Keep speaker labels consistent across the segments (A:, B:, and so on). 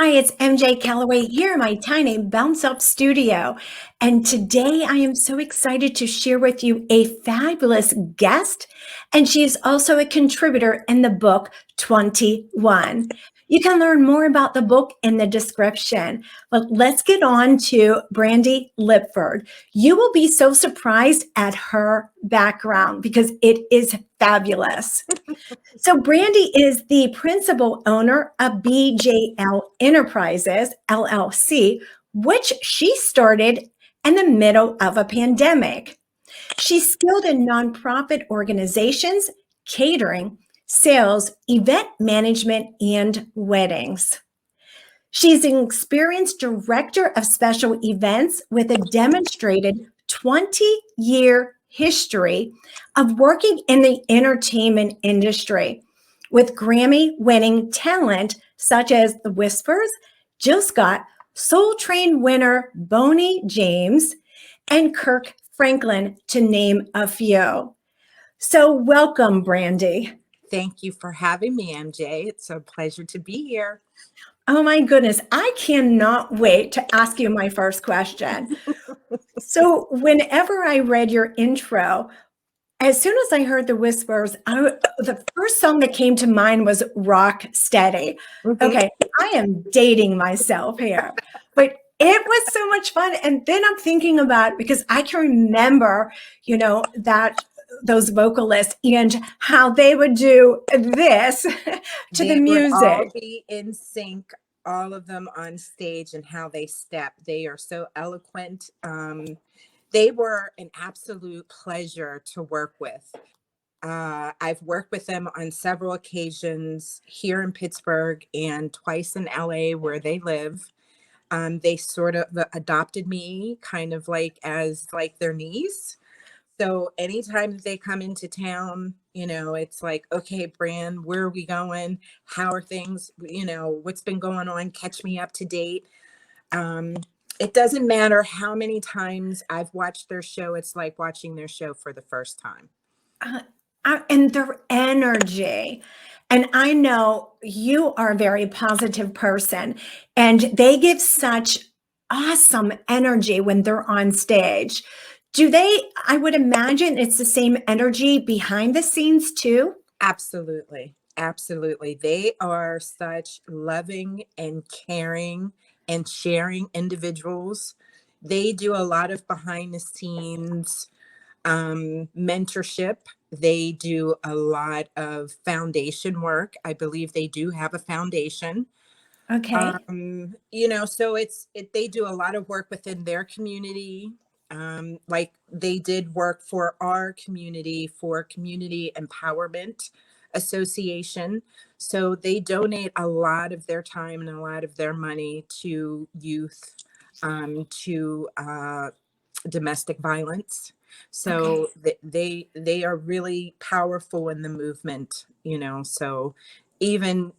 A: Hi, it's MJ Callaway here in my tiny bounce up studio. And today I am so excited to share with you a fabulous guest. And she is also a contributor in the book 21. You can learn more about the book in the description. But let's get on to Brandi Lipford. You will be so surprised at her background because it is fabulous. So Brandi is the principal owner of BJL Enterprises, LLC, which she started in the middle of a pandemic. She's skilled in nonprofit organizations, catering, sales, event management, and weddings. She's an experienced director of special events with a demonstrated 20-year history of working in the entertainment industry with Grammy-winning talent such as The Whispers, Jill Scott, Soul Train winner Boney James, and Kirk Franklin, to name a few. So welcome, Brandi.
B: Thank you for having me, MJ. It's a pleasure to be here.
A: Oh my goodness, I cannot wait to ask you my first question. So, whenever I read your intro, as soon as I heard the whispers, the first song that came to mind was Rock Steady. Okay, I am dating myself here, but it was so much fun. And then I'm thinking about, because I can remember, that those vocalists and how they would do this to the
B: They would all
A: music.
B: be in sync, all of them on stage, and how they step. They are so eloquent. They were an absolute pleasure to work with. I've worked with them on several occasions here in Pittsburgh and twice in LA where they live. They sort of adopted me kind of like as like their niece. So anytime that they come into town, it's like, okay, Bran, where are we going? How are things? What's been going on? Catch me up to date. Um, it doesn't matter how many times I've watched their show. It's like watching their show for the first time.
A: Uh, and their energy. And I know you are a very positive person, and they give such awesome energy when they're on stage. Do they? I would imagine it's the same energy behind the scenes too.
B: Absolutely. Absolutely. They are such loving and caring and sharing individuals. They do a lot of behind the scenes mentorship. They do a lot of foundation work. I believe they do have a foundation.
A: Okay.
B: So they do a lot of work within their community. Like they did work for our community for Community Empowerment Association. So they donate a lot of their time and a lot of their money to youth, to domestic violence.
A: Okay.
B: So they are really powerful in the movement, so even,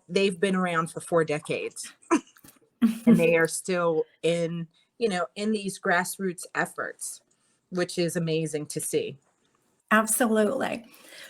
B: they've been around for 4 decades and they are still in these grassroots efforts, which is amazing to see.
A: Absolutely.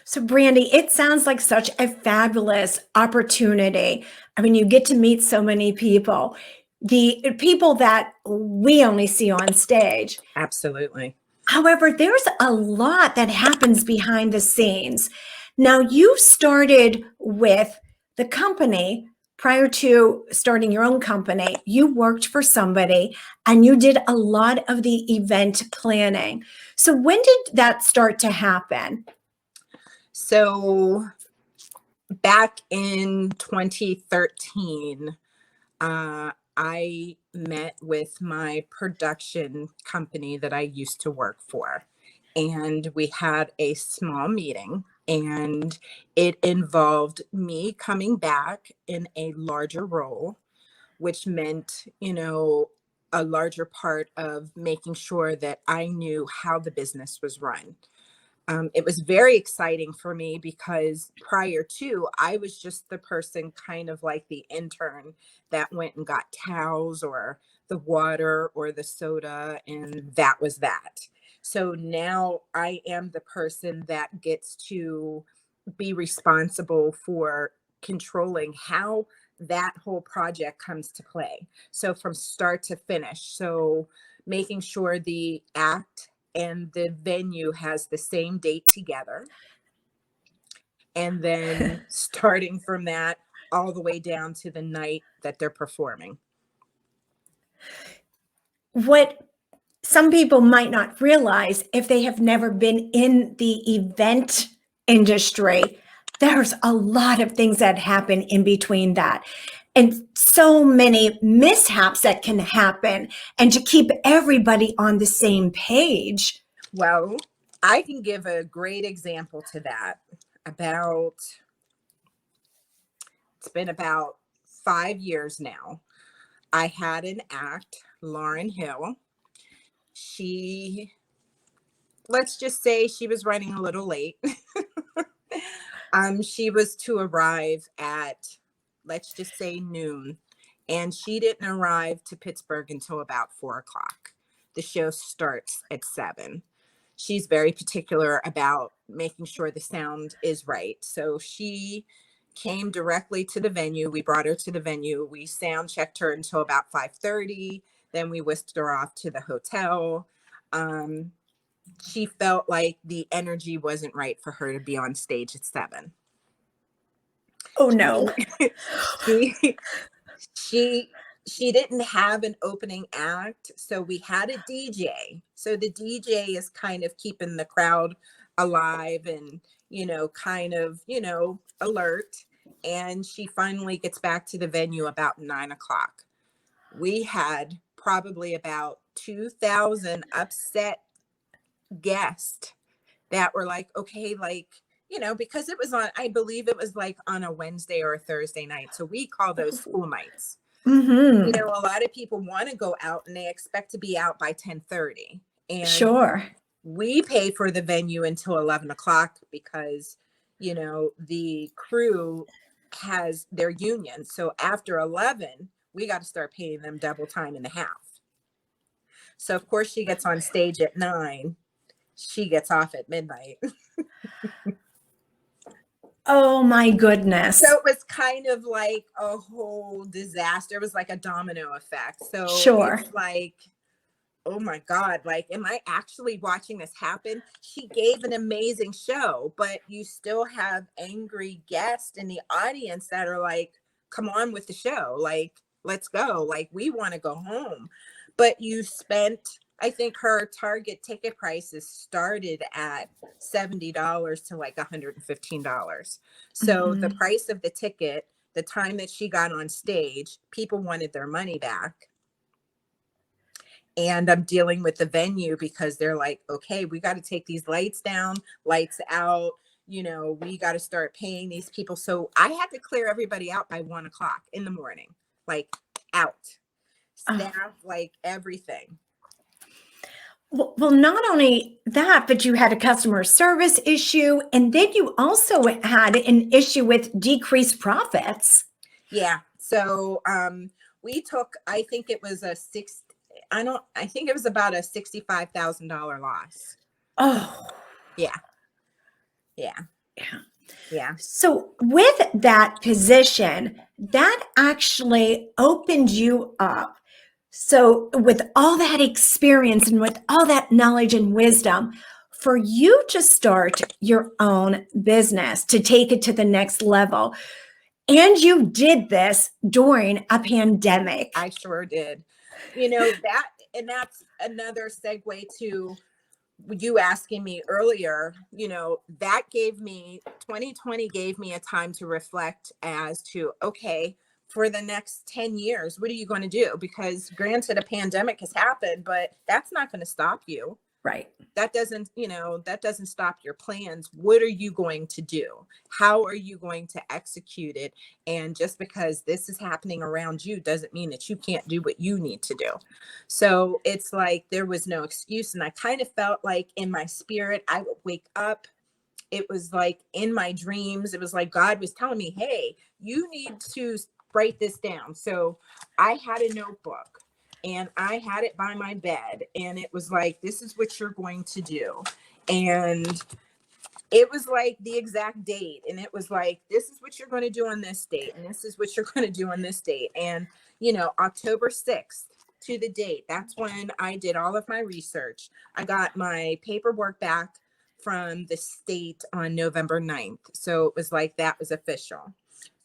A: So, Brandi, it sounds like such a fabulous opportunity. I mean, you get to meet so many people, the people that we only see on stage.
B: Absolutely.
A: However, there's a lot that happens behind the scenes. Now, you started with the company prior to starting your own company. You worked for somebody and you did a lot of the event planning. So, when did that start to happen?
B: So back in 2013, I met with my production company that I used to work for, and we had a small meeting, and it involved me coming back in a larger role, which meant, a larger part of making sure that I knew how the business was run. It was very exciting for me because prior to, I was just the person kind of like the intern that went and got towels or the water or the soda, and that was that. So now I am the person that gets to be responsible for controlling how that whole project comes to play. So from start to finish. So making sure the act and the venue has the same date together. And then starting from that all the way down to the night that they're performing.
A: What some people might not realize, if they have never been in the event industry, there's a lot of things that happen in between that, and so many mishaps that can happen. And to keep everybody on the same page.
B: Well, I can give a great example to that. It's been about 5 years now. I had an act, Lauren Hill. Let's just say she was running a little late. She was to arrive at, let's just say, noon, and she didn't arrive to Pittsburgh until about 4 o'clock. The show starts at 7. She's very particular about making sure the sound is right. So she came directly to the venue. We brought her to the venue. We sound checked her until about 5:30. Then we whisked her off to the hotel. She felt like the energy wasn't right for her to be on stage at 7.
A: Oh no.
B: She didn't have an opening act, so we had a DJ. So the DJ is kind of keeping the crowd alive and, kind of, alert. And she finally gets back to the venue about 9 o'clock. We had probably about 2,000 upset guests that were like, okay, like, because it was I believe it was like on a Wednesday or a Thursday night. So we call those school nights.
A: Mm-hmm.
B: A lot of people want to go out and they expect to be out by 10:30. And
A: Sure.
B: we pay for the venue until 11 o'clock because, the crew has their union. So after 11, we got to start paying them double time and a half. So of course she gets on stage at 9. She gets off at midnight.
A: Oh my goodness.
B: So it was kind of like a whole disaster. It was like a domino effect. So
A: Sure.
B: It's like, oh my God, like, am I actually watching this happen? She gave an amazing show, but you still have angry guests in the audience that are like, come on with the show. Like, let's go. Like, we want to go home. But you spent, I think her target ticket prices started at $70 to like $115. So the price of the ticket, the time that she got on stage, people wanted their money back. And I'm dealing with the venue because they're like, okay, we got to take these lights down, lights out. We got to start paying these people. So I had to clear everybody out by 1 o'clock in the morning, like out, staff, like everything.
A: Well, not only that, but you had a customer service issue, and then you also had an issue with decreased profits.
B: Yeah. So we took, I think it was about a $65,000 loss.
A: Oh.
B: Yeah.
A: So with that position, that actually opened you up. So with all that experience and with all that knowledge and wisdom, for you to start your own business, to take it to the next level. And you did this during a pandemic.
B: I sure did. That's another segue to you asking me earlier, that 2020 gave me a time to reflect as to, okay, for the next 10 years, what are you going to do? Because granted, a pandemic has happened, but that's not going to stop you.
A: Right.
B: That doesn't stop your plans. What are you going to do? How are you going to execute it? And just because this is happening around you doesn't mean that you can't do what you need to do. So it's like there was no excuse. And I kind of felt like in my spirit, I would wake up. It was like in my dreams, it was like God was telling me, hey, you need to write this down. So I had a notebook. And I had it by my bed, and it was like, this is what you're going to do. And It was like the exact date. And it was like, this is what you're going to do on this date. And this is what you're going to do on this date. And, October 6th to the date, that's when I did all of my research. I got my paperwork back from the state on November 9th. So it was like, that was official.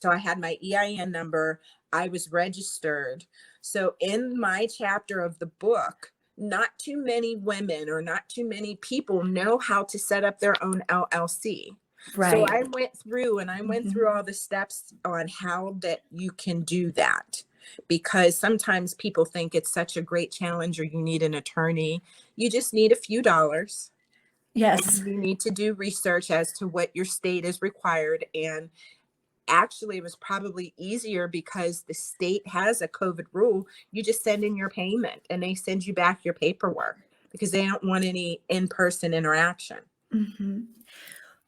B: So I had my EIN number. I was registered. So in my chapter of the book, not too many women or not too many people know how to set up their own LLC.
A: Right.
B: So I went through all the steps on how that you can do that, because sometimes people think it's such a great challenge or you need an attorney. You just need a few dollars.
A: Yes.
B: And you need to do research as to what your state is required. And actually, it was probably easier because the state has a COVID rule. You just send in your payment and they send you back your paperwork because they don't want any in-person interaction.
A: Mm-hmm.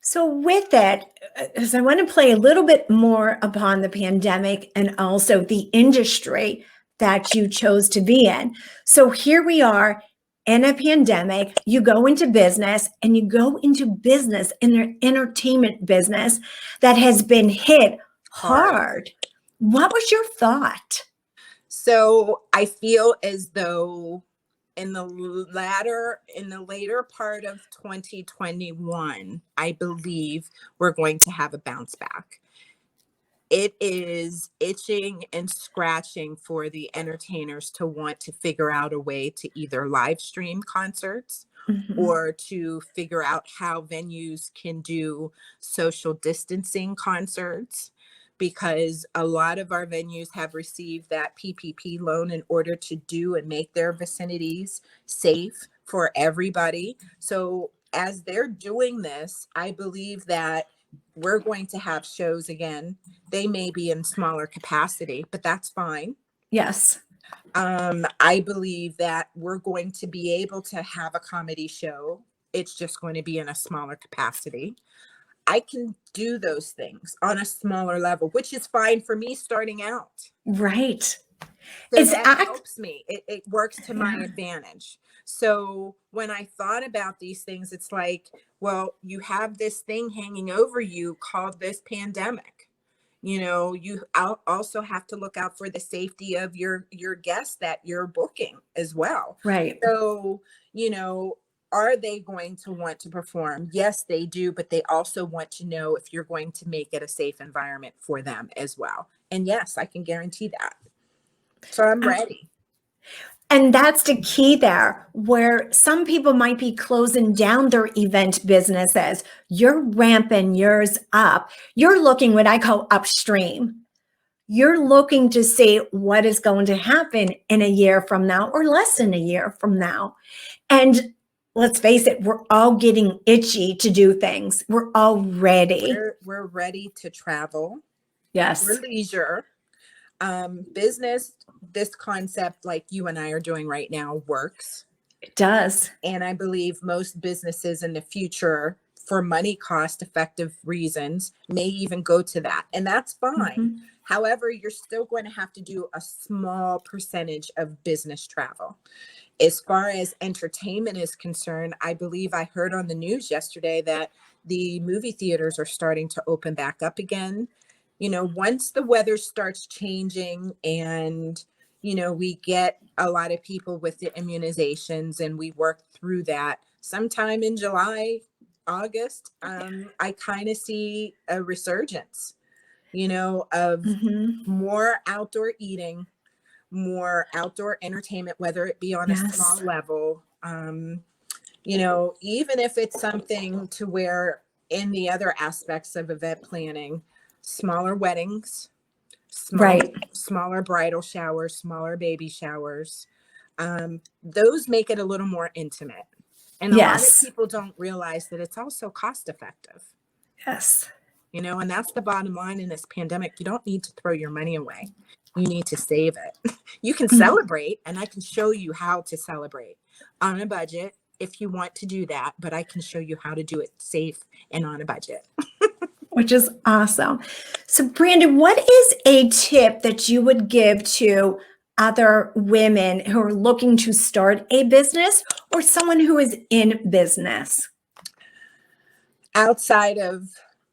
A: So with that, as I want to play a little bit more upon the pandemic and also the industry that you chose to be in. So here we are in a pandemic, you go into business and you go into business in the entertainment business that has been hit hard. What was your thought?
B: So I feel as though in the later part of 2021, I believe we're going to have a bounce back. It is itching and scratching for the entertainers to want to figure out a way to either live stream concerts or to figure out how venues can do social distancing concerts, because a lot of our venues have received that PPP loan in order to do and make their vicinities safe for everybody. So as they're doing this, I believe that we're going to have shows again. They may be in smaller capacity, but that's fine.
A: Yes.
B: I believe that we're going to be able to have a comedy show. It's just going to be in a smaller capacity. I can do those things on a smaller level, which is fine for me starting out.
A: Right.
B: So that helps me. It works to my advantage. So when I thought about these things, it's like, well, you have this thing hanging over you called this pandemic. You also have to look out for the safety of your guests that you're booking as well.
A: Right.
B: So, are they going to want to perform? Yes, they do, but they also want to know if you're going to make it a safe environment for them as well. And yes, I can guarantee that. So I'm ready.
A: And that's the key there, where some people might be closing down their event businesses. You're ramping yours up. You're looking what I call upstream. You're looking to see what is going to happen in a year from now or less than a year from now. And let's face it, we're all getting itchy to do things. We're all ready.
B: We're ready to travel.
A: Yes.
B: We're leisure. Business, this concept like you and I are doing right now works.
A: It does.
B: And I believe most businesses in the future, for money cost effective reasons, may even go to that. And that's fine. However, you're still going to have to do a small percentage of business travel. As far as entertainment is concerned, I believe I heard on the news yesterday that the movie theaters are starting to open back up again. Once the weather starts changing and, we get a lot of people with the immunizations and we work through that sometime in July, August, I kind of see a resurgence, of more outdoor eating, more outdoor entertainment, whether it be on a small level, even if it's something to where in the other aspects of event planning, smaller weddings, smaller bridal showers, smaller baby showers, those make it a little more intimate. And a lot of people don't realize that it's also cost effective.
A: Yes.
B: And that's the bottom line in this pandemic. You don't need to throw your money away. You need to save it. You can celebrate, and I can show you how to celebrate on a budget if you want to do that, but I can show you how to do it safe and on a budget.
A: Which is awesome. So Brandi, what is a tip that you would give to other women who are looking to start a business or someone who is in business?
B: Outside of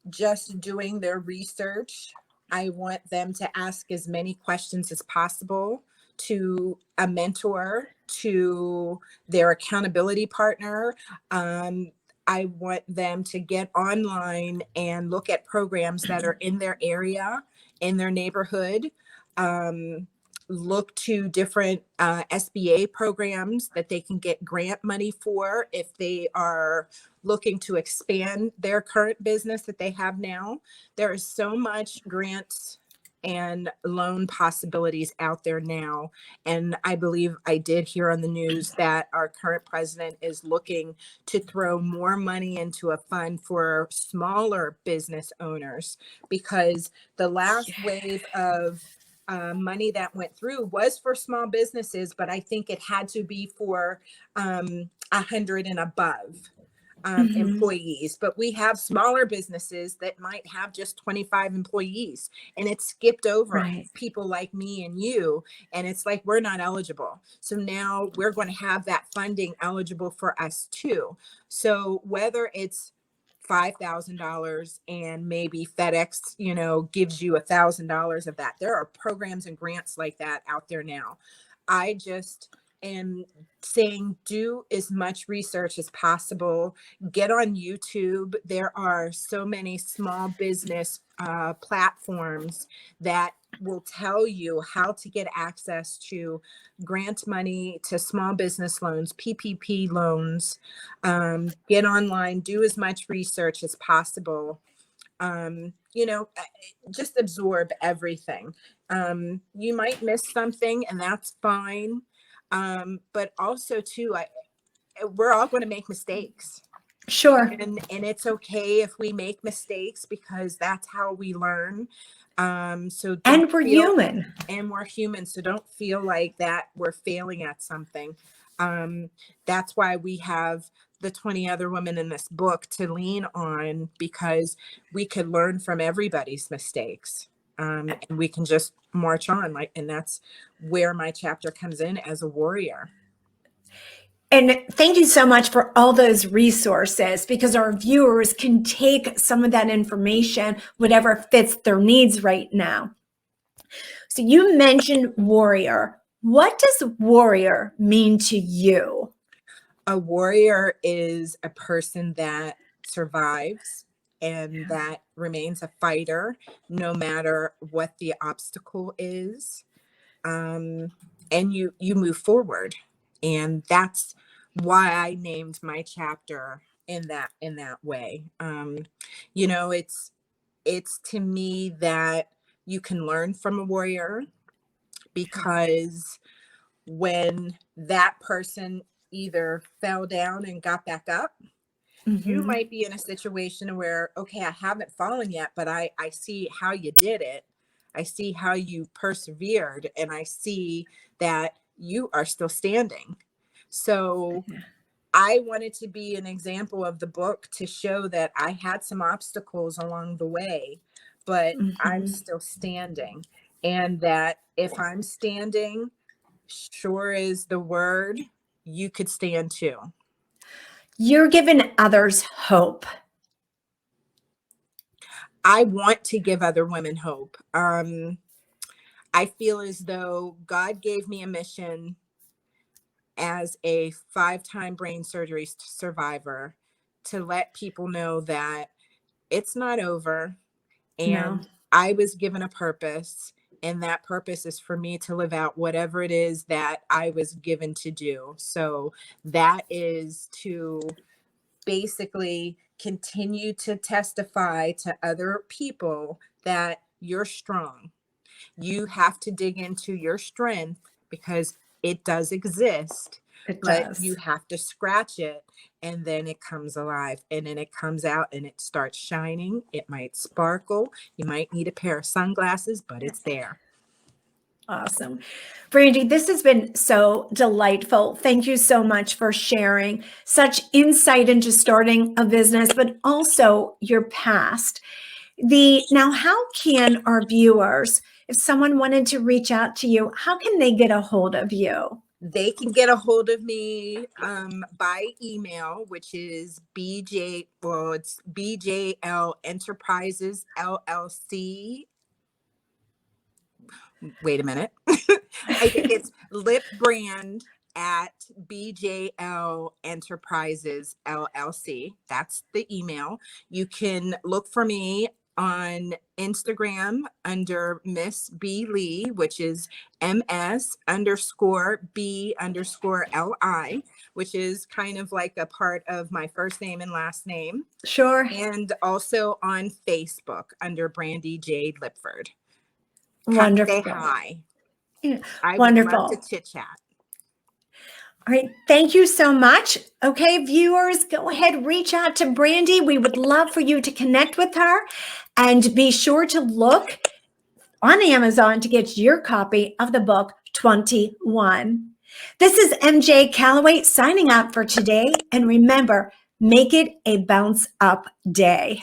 B: just doing their research, I want them to ask as many questions as possible to a mentor, to their accountability partner. Um, I want them to get online and look at programs that are in their area, in their neighborhood. Um, Look to different SBA programs that they can get grant money for if they are looking to expand their current business that they have now. There is so much grants and loan possibilities out there now. And I believe I did hear on the news that our current president is looking to throw more money into a fund for smaller business owners, because the last wave of money that went through was for small businesses, but I think it had to be for 100 and above employees. But we have smaller businesses that might have just 25 employees, and it skipped over
A: Right.
B: people like me and you, and it's like we're not eligible. So now we're going to have that funding eligible for us too. So whether it's $5,000 and maybe FedEx, gives you $1,000 of that. There are programs and grants like that out there now. I just am saying do as much research as possible. Get on YouTube. There are so many small business platforms that will tell you how to get access to grant money, to small business loans, PPP loans. Get online, do as much research as possible. Just absorb everything. You might miss something, and that's fine. But also too, we're all going to make mistakes.
A: Sure.
B: And it's okay if we make mistakes, because that's how we learn. So
A: And we're human.
B: And we're human. So don't feel like that we're failing at something. That's why we have the 20 other women in this book to lean on, because we could learn from everybody's mistakes. And we can just march on, and that's where my chapter comes in as a warrior.
A: And thank you so much for all those resources, because our viewers can take some of that information, whatever fits their needs right now. So you mentioned warrior. What does warrior mean to you?
B: A warrior is a person that survives and that remains a fighter no matter what the obstacle is. And you move forward. And that's why I named my chapter in that way. It's to me that you can learn from a warrior, because when that person either fell down and got back up, you might be in a situation where, okay, I haven't fallen yet, but I see how you did it. I see how you persevered, and I see that you are still standing. So I wanted to be an example of the book to show that I had some obstacles along the way, but I'm still standing. And that if I'm standing, sure is the word, you could stand too.
A: You're giving others hope.
B: I want to give other women hope. I feel as though God gave me a mission as a 5-time brain surgery survivor to let people know that it's not over. And I was given a purpose, and that purpose is for me to live out whatever it is that I was given to do. So that is to basically continue to testify to other people that you're strong. You have to dig into your strength, because it does exist, but you have to scratch it, and then it comes alive, and then it comes out and it starts shining. It might sparkle. You might need a pair of sunglasses, but it's there.
A: Awesome. Brandi, this has been so delightful. Thank you so much for sharing such insight into starting a business, but also your past. Now, how can our viewers, if someone wanted to reach out to you, how can they get a hold of you?
B: They can get a hold of me by email, which is it's BJL Enterprises LLC. Wait a minute. I think it's Lipbrand at BJL Enterprises LLC. That's the email. You can look for me on Instagram under Miss B Lee, which is MS_B_LI, which is kind of like a part of my first name and last name.
A: Sure.
B: And also on Facebook under Brandi J Lipford.
A: Wonderful.
B: Say hi.
A: Yeah.
B: I
A: Wonderful.
B: would love to chit chat.
A: All right. Thank you so much. Okay, viewers, go ahead, reach out to Brandi. We would love for you to connect with her, and be sure to look on Amazon to get your copy of the book 21. This is MJ Callaway signing out for today. And remember, make it a bounce up day.